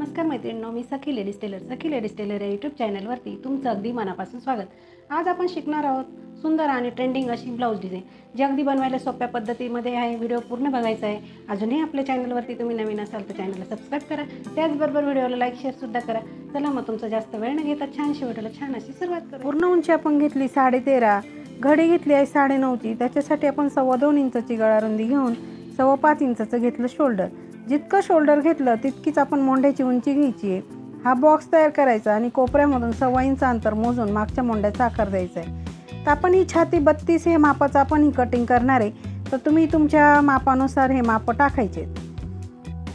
नमस्कार मैत्रिणींनो, मी सखी ladies tailor या यूट्यूब चॅनलवरती तुमचं अगदी मनापासून स्वागत। आज आपण शिकणार आहोत सुंदर आणि ट्रेंडिंग अशी ब्लाऊज डिझाईन, जी अगदी बनवायला सोप्या पद्धतीमध्ये आहे। व्हिडिओ पूर्ण बघायचा आहे। अजूनही आपल्या चॅनलवरती तुम्ही नवीन असाल तर चॅनलला सबस्क्राईब करा, त्याचबरोबर व्हिडिओला लाईक शेअर सुद्धा करा। चला मग तुमचा जास्त वेळ न घेता छानशी व्हिडिओला छान अशी सुरुवात करू। पूर्ण उंची आपण घेतली 13.5, घडी घेतली आहे 9.5ची। त्याच्यासाठी आपण 2.25 इंचाची गळारुंदी घेऊन 5.25 इंचाचं घेतलं शोल्डर। जितकं शोल्डर घेतलं तितकीच आपण मोंढ्याची उंची घ्यायची आहे। हा बॉक्स तयार करायचा आणि कोपऱ्यामधून 1.25 इंच अंतर मोजून मागच्या मोंढ्याचा आकार द्यायचा आहे। तर आपण ही छाती 32 हे मापाचं आपण ही कटिंग करणार आहे, तर तुम्ही तुमच्या मापानुसार हे माप टाकायचे।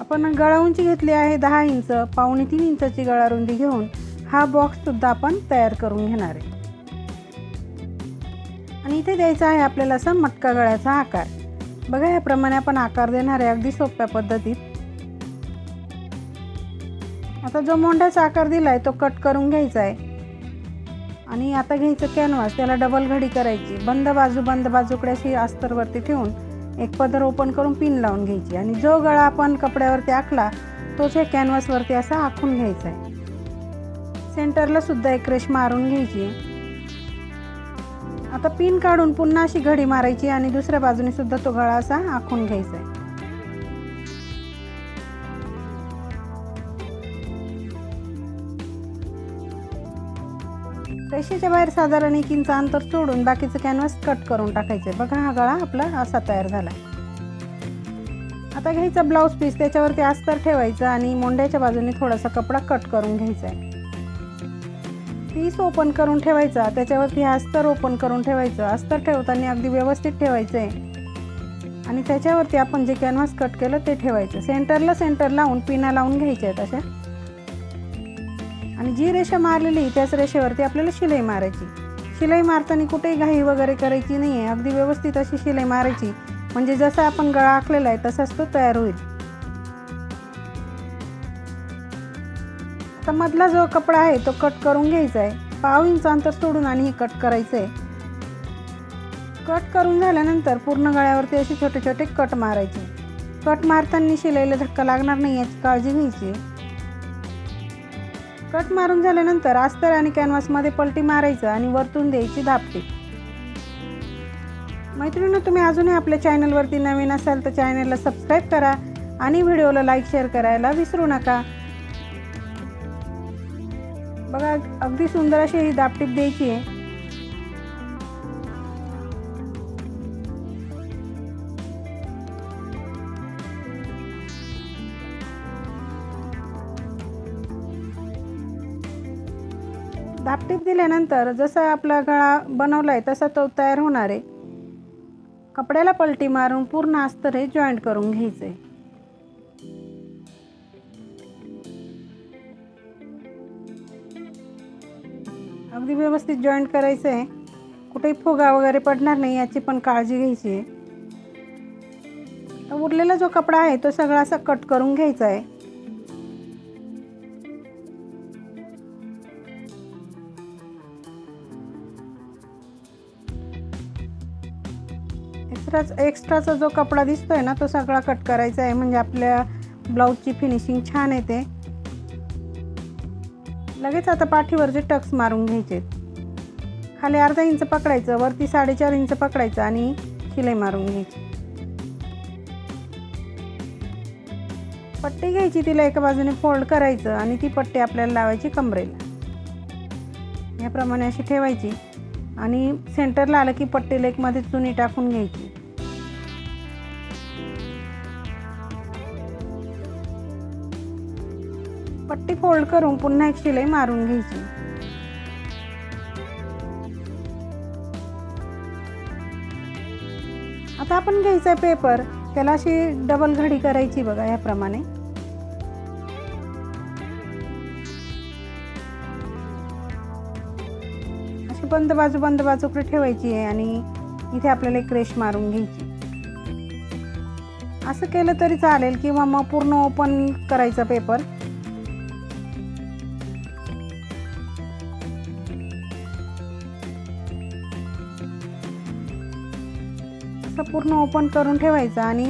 आपण गळा उंची घेतली आहे 10 इंच, 2.25 इंचाची गळारुंदी घेऊन हा बॉक्स सुद्धा आपण तयार करून घेणार आहे। आणि इथे द्यायचा आहे आपल्याला असा मटका गळ्याचा आकार। बघा याप्रमाणे आपण आकार देणार आहे अगदी सोप्या पद्धतीत। आता जो मोंढ्याचा आकार दिलाय तो कट करून घ्यायचा आहे आणि आता घ्यायचं कॅनव्हास, त्याला डबल घडी करायची। बंद बाजूकडे अशी अस्तरवरती ठेवून एक पदर ओपन करून पिन लावून घ्यायची आणि जो गळा आपण कपड्यावरती आखला तोच या कॅनव्हासवरती असा आखून घ्यायचा आहे। सेंटरला सुद्धा एक रेष मारून घ्यायची। आता पिन काढून पुन्हा अशी घडी मारायची आणि दुसऱ्या बाजूने सुद्धा तो गळा असा आखून घ्यायचा आहे। रेषेच्या बाहेर साधारण 1 इंच अंतर सोडून बाकीचं कॅनव्हास कट करून टाकायचं। बघा हा गळा आपला असा तयार झाला। आता घ्यायचा ब्लाऊज पीस, त्याच्यावरती अस्तर ठेवायचं आणि मोंढ्याच्या बाजूने थोडासा कपडा कट करून घ्यायचा आहे। पीस ओपन करून ठेवायचा, त्याच्यावरती अस्तर ओपन करून ठेवायचं। अस्तर ठेवताना अगदी व्यवस्थित ठेवायचं आहे आणि त्याच्यावरती आपण जे कॅनव्हास कट केलं ते ठेवायचं। सेंटर लावून पिना लावून घ्यायच्या आहेत अशा, आणि जी रेषा मारलेली त्याच रेषेवरती आपल्याला शिलाई मारायची। शिलाई मारताना कुठेही घाई वगैरे करायची नाही आहे, अगदी व्यवस्थित अशी शिलाई मारायची, म्हणजे जसा आपण गळा आखलेला आहे तसाच तो तयार होईल। आता मधला जो कपडा आहे तो कट करून घ्यायचा आहे। 0.5 इंच अंतर सोडून आणि हे कट करायचं आहे। कट करून झाल्यानंतर पूर्ण गळ्यावरती असे छोटे छोटे कट मारायचे। कट मारताना शिलाईला धक्का लागणार नाही याची काळजी घ्यायची। कट मारून झाल्यानंतर अस्तर आणि कॅनव्हास मध्ये पलटी मारायचं आणि वरतून द्यायची दाबटी। मैत्रिणींनो, तुम्ही अजूनही आपल्या चॅनलवरती नवीन असाल तर चॅनलला सबस्क्राईब करा आणि व्हिडिओला लाईक शेअर करायला विसरू नका। बघा अगदी सुंदर अशी ही दाबटीप द्यायची आहे। दाबटीप दिल्यानंतर जसा आपला गळा बनवलाय तसा तो तयार होणार आहे। कपड्याला पलटी मारून पूर्ण अस्तर हे जॉईंट करून घ्यायचंय। अगदी व्यवस्थित जॉईंट करायचं आहे, कुठेही फुगा वगैरे पडणार नाही याची पण काळजी घ्यायची आहे। उरलेला जो कपडा आहे तो सगळा असा कट करून घ्यायचा आहे। एक्स्ट्राचा जो कपडा दिसतोय ना तो सगळा कट करायचा आहे, म्हणजे आपल्या ब्लाऊजची फिनिशिंग छान येते। लगेच आता पाठीवरचे टक्स मारून घ्यायचे। खाली अर्धा इंच पकडायचं, वरती 4.5 इंच पकडायचं आणि शिलाई मारून घ्यायची। पट्टी घ्यायची, तिला एका बाजूने फोल्ड करायचं आणि ती पट्टी आपल्याला लावायची कमरेला। याप्रमाणे अशी ठेवायची आणि सेंटरला आलं की पट्टी लेकमध्ये चुनी टाकून घ्यायची। पट्टी फोल्ड करून पुन्हा एक शिलाई मारून घ्यायची। आता आपण घ्यायचा पेपर, त्याला अशी डबल घडी करायची। बघा याप्रमाणे अशी बंद बाजूकडे ठेवायची आहे आणि इथे आपल्याला एक रेष मारून घ्यायची। असं केलं तरी चालेल किंवा मग पूर्ण ओपन करायचा पेपर। पूर्ण ओपन करून ठेवायचा आणि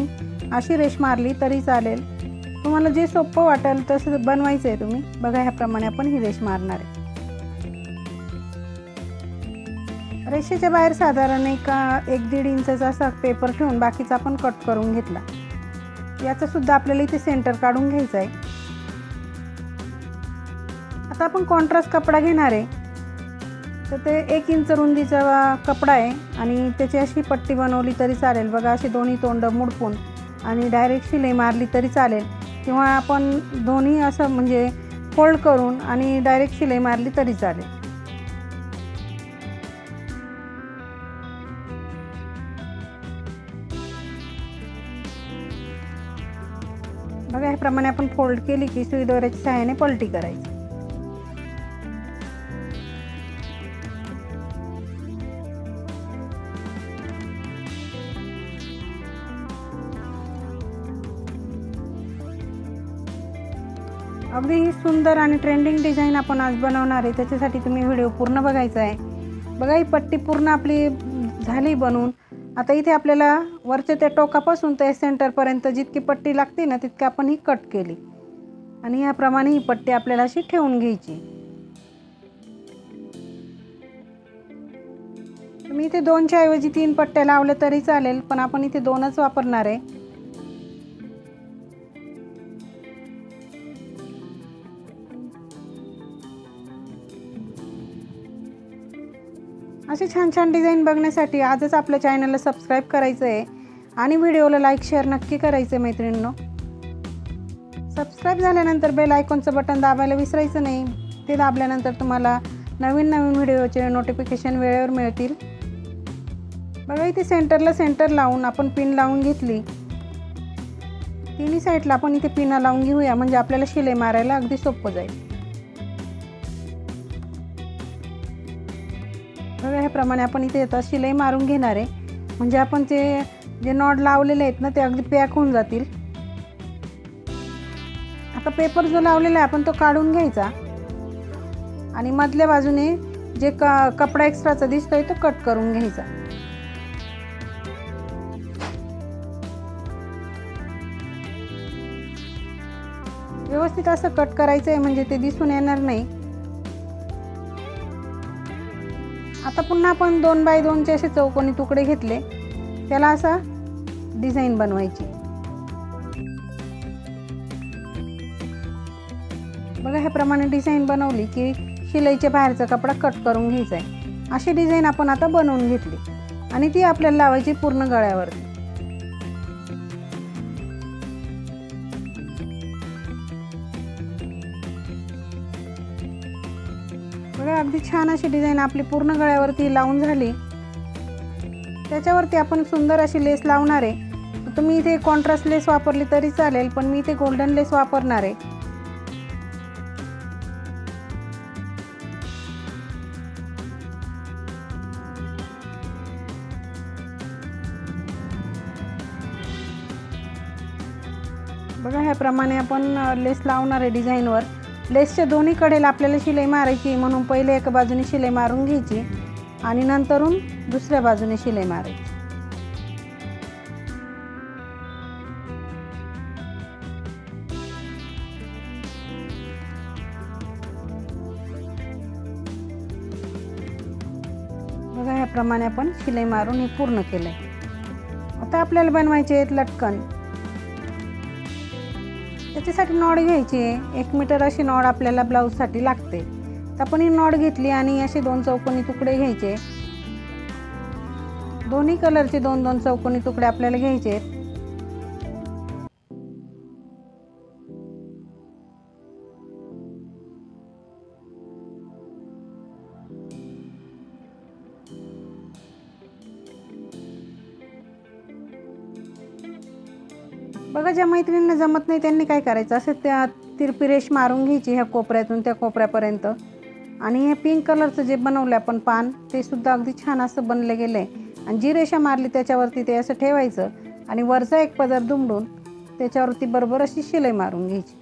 अशी रेष मारली तरी चालेल। तुम्हाला जे सोपं वाटेल तसं बनवायचं आहे तुम्ही. बघा ह्याप्रमाणे आपण ही रेष मारणार आहे. रेषेच्या बाहेर साधारण 1-1.5 इंचाचा असा पेपर ठेवून बाकीचा आपण कट करून घेतला. याचं सुद्धा आपल्याला इथे सेंटर काढून घ्यायचं आहे. आता आपण कॉन्ट्रास्ट कपडा घेणार आहे. तर ते 1 इंच रुंदीचा कपडा आहे आणि त्याची अशी पट्टी बनवली तरी चालेल. बघा अशी दोन्ही तोंड मुडपून आणि डायरेक्ट शिलाई मारली तरी चालेल, किंवा आपण दोन्ही असं म्हणजे फोल्ड करून आणि डायरेक्ट शिलाई मारली तरी चालेल. बघा ह्याप्रमाणे आपण फोल्ड केली की सुई दोऱ्याच्या सहाय्याने पलटी करायची. अगदी ही सुंदर आणि ट्रेंडिंग डिझाईन आपण आज बनवणार आहे. त्याच्यासाठी तुम्ही व्हिडिओ पूर्ण बघायचा आहे. बघा ही पट्टी पूर्ण आपली झाली बनवून. आता इथे आपल्याला वरच्या त्या टोकापासून ते सेंटरपर्यंत जितकी पट्टी लागते ना तितकी आपण ही कट केली आणि याप्रमाणे ही पट्टी आपल्याला अशी ठेवून घ्यायची. तुम्ही इथे 2च्या ऐवजी 3 पट्ट्या लावल्या तरी चालेल, पण आपण इथे 2च वापरणार आहे. असे छान छान डिझाईन बघण्यासाठी आजच आपल्या चॅनलला सबस्क्राईब करायचं आहे आणि व्हिडिओला लाईक शेअर नक्की करायचं आहे मैत्रिणींनो. सबस्क्राईब झाल्यानंतर बेल आयकॉनचं बटन दाबायला विसरायचं नाही. ते दाबल्यानंतर तुम्हाला नवीन नवीन व्हिडिओचे नोटिफिकेशन वेळेवर मिळतील. बघा इथे सेंटरला सेंटर लावून आपण पिन लावून घेतली. तिन्ही साईडला आपण इथे पिना लावून घेऊया, म्हणजे आपल्याला शिलाई मारायला अगदी सोपं जाईल. बघा ह्याप्रमाणे आपण इथे आता शिलाई मारून घेणार आहे, म्हणजे आपण ते जे नॉट लावलेले आहेत ना ते अगदी पॅक होऊन जातील. आता पेपर जो लावलेला आहे आपण तो काढून घ्यायचा आणि मधल्या बाजूने जे कपडा एक्स्ट्राचा दिसतोय तो कट करून घ्यायचा. व्यवस्थित असं कट करायचं आहे म्हणजे ते दिसून येणार नाही. आता पुन्हा आपण 2x2चे असे चौकोनी तुकडे घेतले, त्याला असा डिझाईन बनवायची. बघा ह्याप्रमाणे डिझाईन बनवली की शिलाईच्या बाहेरचा कपडा कट करून घ्यायचा आहे. अशी डिझाईन आपण आता बनवून घेतली आणि ती आपल्याला लावायची पूर्ण गळ्यावरती. बघा अगदी छान अशी डिझाईन आपली पूर्ण गळ्यावरती लावून झाली. त्याच्यावरती आपण सुंदर अशी लेस लावणार आहे. तुम्ही इथे कॉन्ट्रास्ट लेस वापरली तरी चालेल, पण मी इथे गोल्डन लेस वापरणार आहे. बघा ह्याप्रमाणे आपण लेस लावणार आहे डिझाईनवर. लेसच्या दोन्ही कडेला आपल्याला शिलाई मारायची, म्हणून पहिले एका बाजूने शिलाई मारून घ्यायची आणि नंतरून दुसऱ्या बाजूने शिलाई मारायची. बघा ह्याप्रमाणे आपण शिलाई मारून हे पूर्ण केलंय. आता आपल्याला बनवायचे आहेत लटकन. त्याच्यासाठी नॉड घ्यायची आहे. 1 मीटर अशी नॉड आपल्याला ब्लाऊजसाठी लागते. तर आपण ही नॉड घेतली आणि असे 2 चौकोनी तुकडे घ्यायचे. दोन्ही कलरचे 2-2 चौकोनी तुकडे आपल्याला घ्यायचे आहेत. बघा ज्या मैत्रिणींना जमत नाही त्यांनी काय करायचं, असं त्या तिरपी रेष मारून घ्यायची ह्या कोपऱ्यातून त्या कोपऱ्यापर्यंत. आणि हे पिंक कलरचं जे बनवलं आपण पान, ते सुद्धा अगदी छान असं बनले गेलं आहे. आणि जी रेषा मारली त्याच्यावरती ते असं ठेवायचं आणि वरचा एक पदर दुमडून त्याच्यावरती बरोबर अशी शिलाई मारून घ्यायची.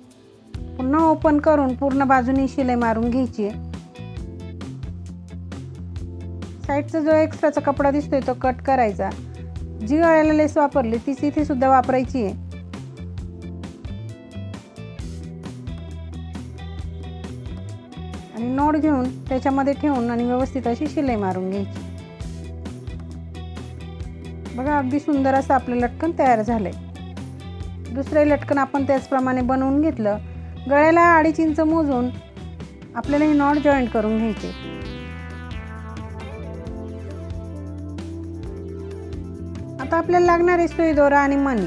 पुन्हा ओपन करून पूर्ण बाजूनी शिलाई मारून घ्यायची आहे. साईडचा जो एक्स्ट्राचा कपडा दिसतोय तो कट करायचा. जी गळ्याला लेस वापरली तीच इथे सुद्धा वापरायची आहे. आणि नॉट घेऊन त्याच्यामध्ये ठेवून आणि व्यवस्थित अशी शिलाई मारून घ्यायची। बघा अगदी सुंदर असं आपलं लटकन तयार झालंय। दुसरे लटकन आपण त्याचप्रमाणे बनवून घेतलं। गळ्याला 2.5 इंच मोजून आपल्याला हे नॉट जॉईंट करून घ्यायचे। आता आपल्याला लागणार आहे सुई दोरा आणि मणी।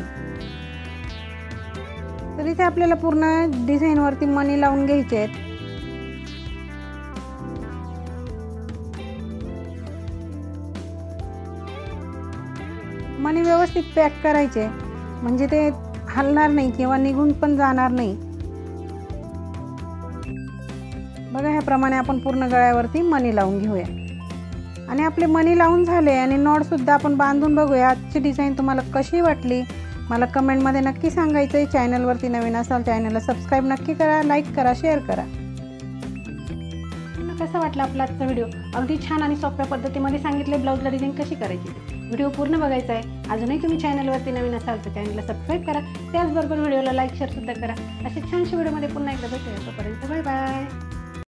तर इथे आपल्याला पूर्ण डिझाइन वरती मणी लावून घ्यायचे आहेत। मणी व्यवस्थित पॅक करायचे म्हणजे ते हलणार नाही किंवा निघून पण जाणार नाही। बघा ह्याप्रमाणे आपण पूर्ण गळ्यावरती मणी लावून घेऊया आणि आपले मणी लावून झाले आणि नॉट सुद्धा आपण बांधून बघूया। आजची डिझाइन तुम्हाला कशी वाटली मला कमेंटमध्ये नक्की सांगायचं आहे। चॅनलवरती नवीन असाल चॅनलला सबस्क्राईब नक्की करा, लाईक करा, शेअर करा। कसा वाटला आपला आजचा व्हिडिओ? अगदी छान आणि सोप्या पद्धतीमध्ये सांगितले ब्लाउजला डिझाइन कशी करायची। व्हिडिओ पूर्ण बघायचा आहे। अजूनही तुम्ही चॅनलवरती नवीन असाल तर चॅनलला सबस्क्राईब करा, त्याचबरोबर व्हिडिओला लाईक शेअर सुद्धा करा। असे छानशे व्हिडिओमध्ये पुन्हा एकदा भेटूया, तोपर्यंत बाय बाय।